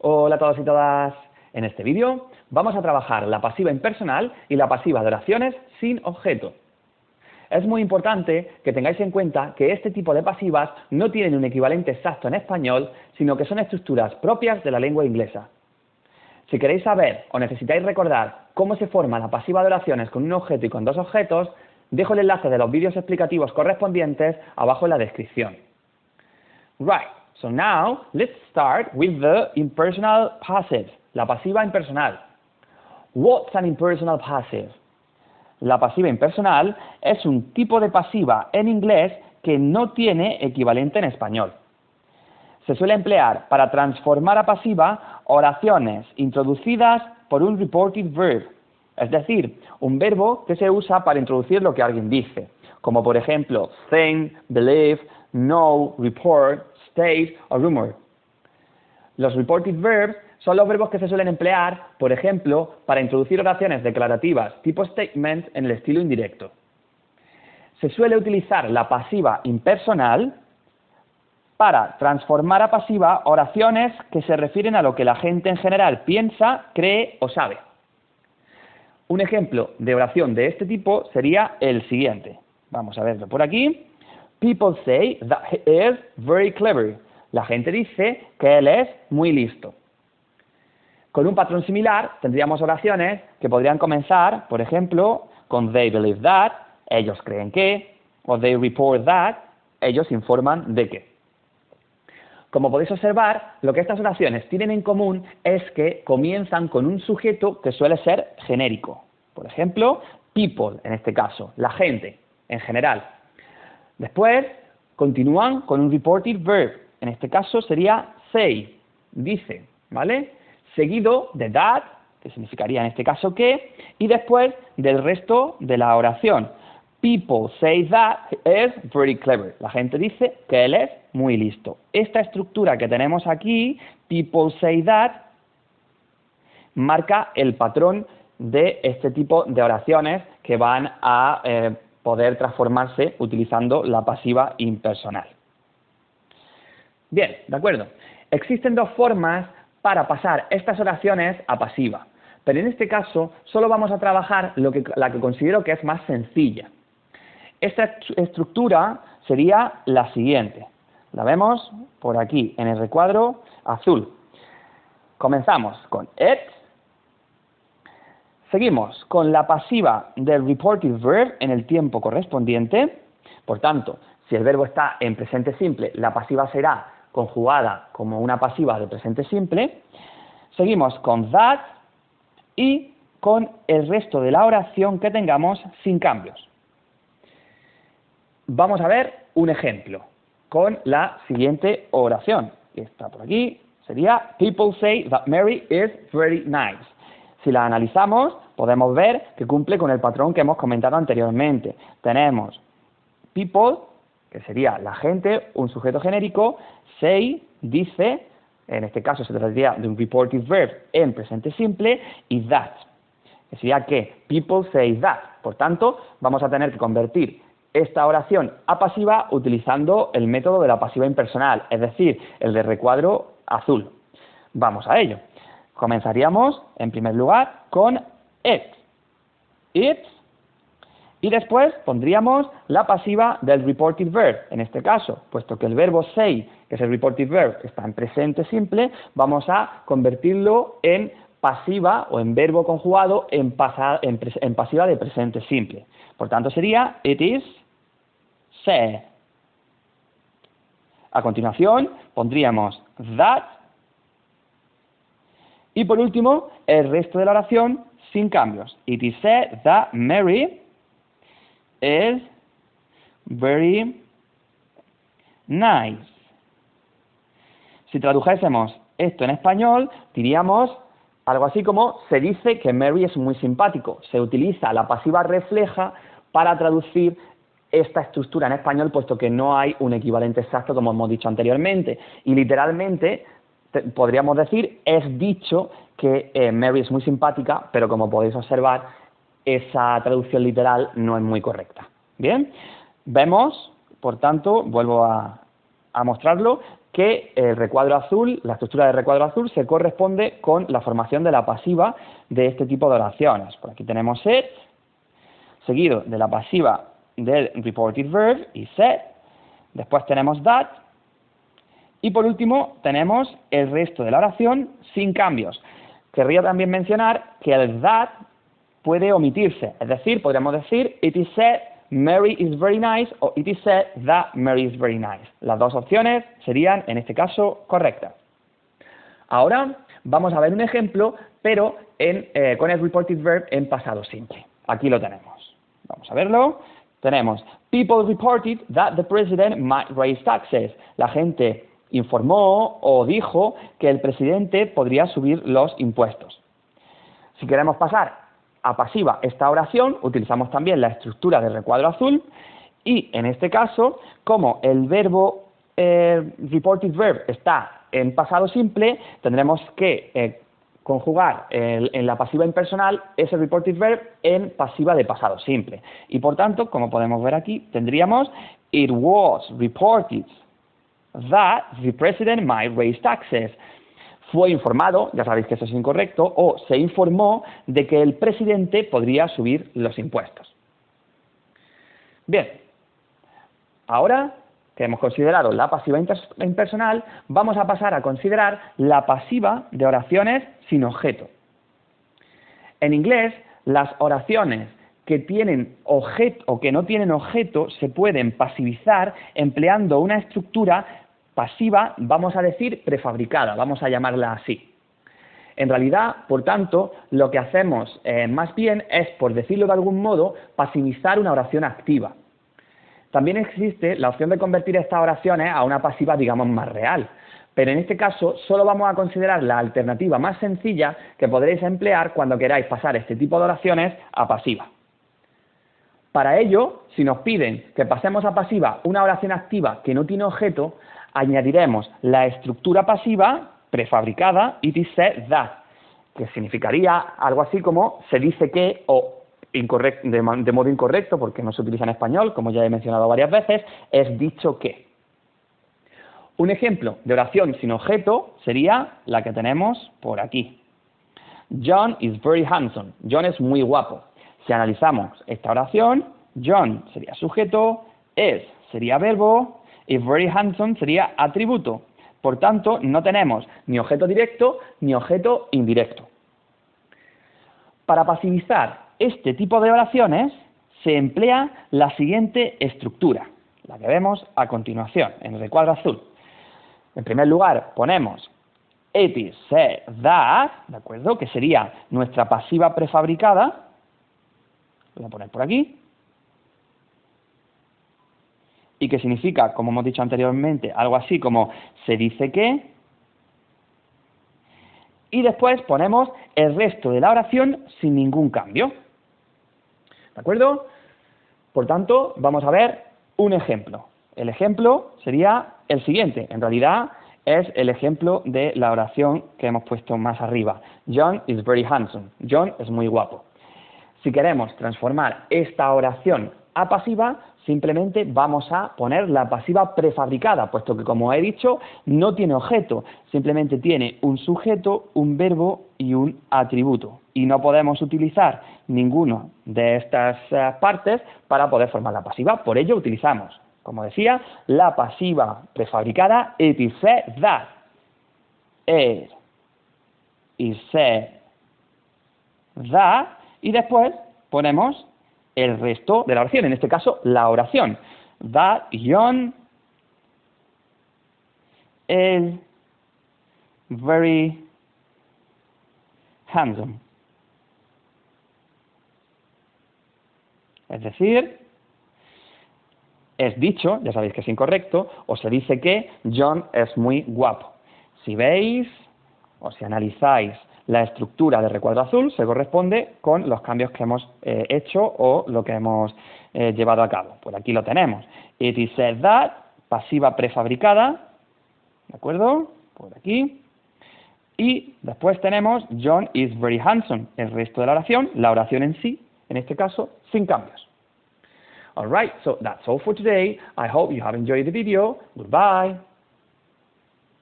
Hola a todos y todas. En este vídeo vamos a trabajar la pasiva impersonal y la pasiva de oraciones sin objeto. Es muy importante que tengáis en cuenta que este tipo de pasivas no tienen un equivalente exacto en español, sino que son estructuras propias de la lengua inglesa. Si queréis saber o necesitáis recordar cómo se forma la pasiva de oraciones con un objeto y con dos objetos, dejo el enlace de los vídeos explicativos correspondientes abajo en la descripción. Right, so now let's start with the impersonal passive, la pasiva impersonal. What's an impersonal passive? La pasiva impersonal es un tipo de pasiva en inglés que no tiene equivalente en español. Se suele emplear para transformar a pasiva oraciones introducidas por un reported verb, es decir, un verbo que se usa para introducir lo que alguien dice, como por ejemplo think, believe, know, report, state o rumor. Los reported verbs son los verbos que se suelen emplear, por ejemplo, para introducir oraciones declarativas tipo statement en el estilo indirecto. Se suele utilizar la pasiva impersonal para transformar a pasiva oraciones que se refieren a lo que la gente en general piensa, cree o sabe. Un ejemplo de oración de este tipo sería el siguiente. Vamos a verlo por aquí. People say that he is very clever. La gente dice que él es muy listo. Con un patrón similar tendríamos oraciones que podrían comenzar, por ejemplo, con they believe that, ellos creen que, o they report that, ellos informan de que. Como podéis observar, lo que estas oraciones tienen en común es que comienzan con un sujeto que suele ser genérico. Por ejemplo, people, en este caso, la gente, en general. Después, continúan con un reported verb. En este caso sería say, dice, ¿vale? Seguido de that, que significaría en este caso que, y después del resto de la oración. People say that he is very clever. La gente dice que él es muy listo. Esta estructura que tenemos aquí, people say that, marca el patrón de este tipo de oraciones que van a poder transformarse utilizando la pasiva impersonal. Bien, de acuerdo. Existen dos formas para pasar estas oraciones a pasiva, pero en este caso solo vamos a trabajar la que considero que es más sencilla. Esta estructura sería la siguiente. La vemos por aquí en el recuadro azul. Comenzamos con it. Seguimos con la pasiva del reported verb en el tiempo correspondiente. Por tanto, si el verbo está en presente simple, la pasiva será conjugada como una pasiva de presente simple. Seguimos con that y con el resto de la oración que tengamos sin cambios. Vamos a ver un ejemplo con la siguiente oración, que está por aquí, sería people say that Mary is very nice. Si la analizamos, podemos ver que cumple con el patrón que hemos comentado anteriormente. Tenemos people, que sería la gente, un sujeto genérico, say, dice, en este caso se trataría de un reported verb en presente simple, y that, que sería que people say that. Por tanto, vamos a tener que convertir esta oración a pasiva utilizando el método de la pasiva impersonal, es decir, el de recuadro azul. Vamos a ello. Comenzaríamos, en primer lugar, con it. It. Y después pondríamos la pasiva del reported verb. En este caso, puesto que el verbo say, que es el reported verb, está en presente simple, vamos a convertirlo en pasiva o en verbo conjugado en pasiva de presente simple. Por tanto sería it is said. A continuación pondríamos that y por último el resto de la oración sin cambios. It is said that Mary is very nice. Si tradujésemos esto en español, diríamos algo así como se dice que Mary es muy simpático. Se utiliza la pasiva refleja para traducir esta estructura en español, puesto que no hay un equivalente exacto, como hemos dicho anteriormente. Y literalmente podríamos decir, es dicho que Mary es muy simpática, pero como podéis observar, esa traducción literal no es muy correcta. Bien, vemos, por tanto, vuelvo a mostrarlo, que el recuadro azul, la estructura del recuadro azul, se corresponde con la formación de la pasiva de este tipo de oraciones. Por aquí tenemos it, seguido de la pasiva del reported verb y said. Después tenemos that. Y por último tenemos el resto de la oración sin cambios. Querría también mencionar que el that puede omitirse. Es decir, podríamos decir it is said Mary is very nice o it is said that Mary is very nice. Las dos opciones serían, en este caso, correctas. Ahora vamos a ver un ejemplo, pero con el reported verb en pasado simple. Aquí lo tenemos. Vamos a verlo. Tenemos, people reported that the president might raise taxes. La gente informó o dijo que el presidente podría subir los impuestos. Si queremos pasar a pasiva esta oración, utilizamos también la estructura del recuadro azul y en este caso, como el verbo reported verb está en pasado simple, tendremos que conjugar en la pasiva impersonal ese reported verb en pasiva de pasado simple. Y por tanto, como podemos ver aquí, tendríamos it was reported that the president might raise taxes. Fue informado, ya sabéis que eso es incorrecto, o se informó de que el presidente podría subir los impuestos. Bien, ahora que hemos considerado la pasiva impersonal, vamos a pasar a considerar la pasiva de oraciones sin objeto. En inglés, las oraciones que tienen objeto o que no tienen objeto se pueden pasivizar empleando una estructura pasiva, vamos a decir prefabricada, vamos a llamarla así. En realidad, por tanto, lo que hacemos más bien es, por decirlo de algún modo, pasivizar una oración activa. También existe la opción de convertir estas oraciones a una pasiva, digamos, más real. Pero en este caso, solo vamos a considerar la alternativa más sencilla que podréis emplear cuando queráis pasar este tipo de oraciones a pasiva. Para ello, si nos piden que pasemos a pasiva una oración activa que no tiene objeto, añadiremos la estructura pasiva prefabricada it is said that, que significaría algo así como se dice que o de modo incorrecto, porque no se utiliza en español, como ya he mencionado varias veces, es dicho que. Un ejemplo de oración sin objeto sería la que tenemos por aquí. John is very handsome. John es muy guapo. Si analizamos esta oración, John sería sujeto, is sería verbo y very handsome sería atributo. Por tanto, no tenemos ni objeto directo ni objeto indirecto. Para pasivizar este tipo de oraciones se emplea la siguiente estructura, la que vemos a continuación en el recuadro azul. En primer lugar ponemos it is said that, ¿de acuerdo? Que sería nuestra pasiva prefabricada. Voy a poner por aquí. Y que significa, como hemos dicho anteriormente, algo así como se dice que. Y después ponemos el resto de la oración sin ningún cambio. ¿De acuerdo? Por tanto, vamos a ver un ejemplo. El ejemplo sería el siguiente. En realidad es el ejemplo de la oración que hemos puesto más arriba. John is very handsome. John es muy guapo. Si queremos transformar esta oración a pasiva, simplemente vamos a poner la pasiva prefabricada, puesto que, como he dicho, no tiene objeto, simplemente tiene un sujeto, un verbo y un atributo. Y no podemos utilizar ninguno de estas partes para poder formar la pasiva. Por ello utilizamos, como decía, la pasiva prefabricada it is said that. It is said that. Y después ponemos el resto de la oración, en este caso la oración. That John is very handsome. Es decir, es dicho, ya sabéis que es incorrecto, o se dice que John es muy guapo. Si veis o si analizáis la estructura del recuadro azul, se corresponde con los cambios que hemos hecho o lo que hemos llevado a cabo. Por aquí lo tenemos. It is said that, pasiva prefabricada, ¿de acuerdo? Por aquí. Y después tenemos John is very handsome, el resto de la oración en sí, en este caso, sin cambios. Alright, so that's all for today. I hope you have enjoyed the video. Goodbye.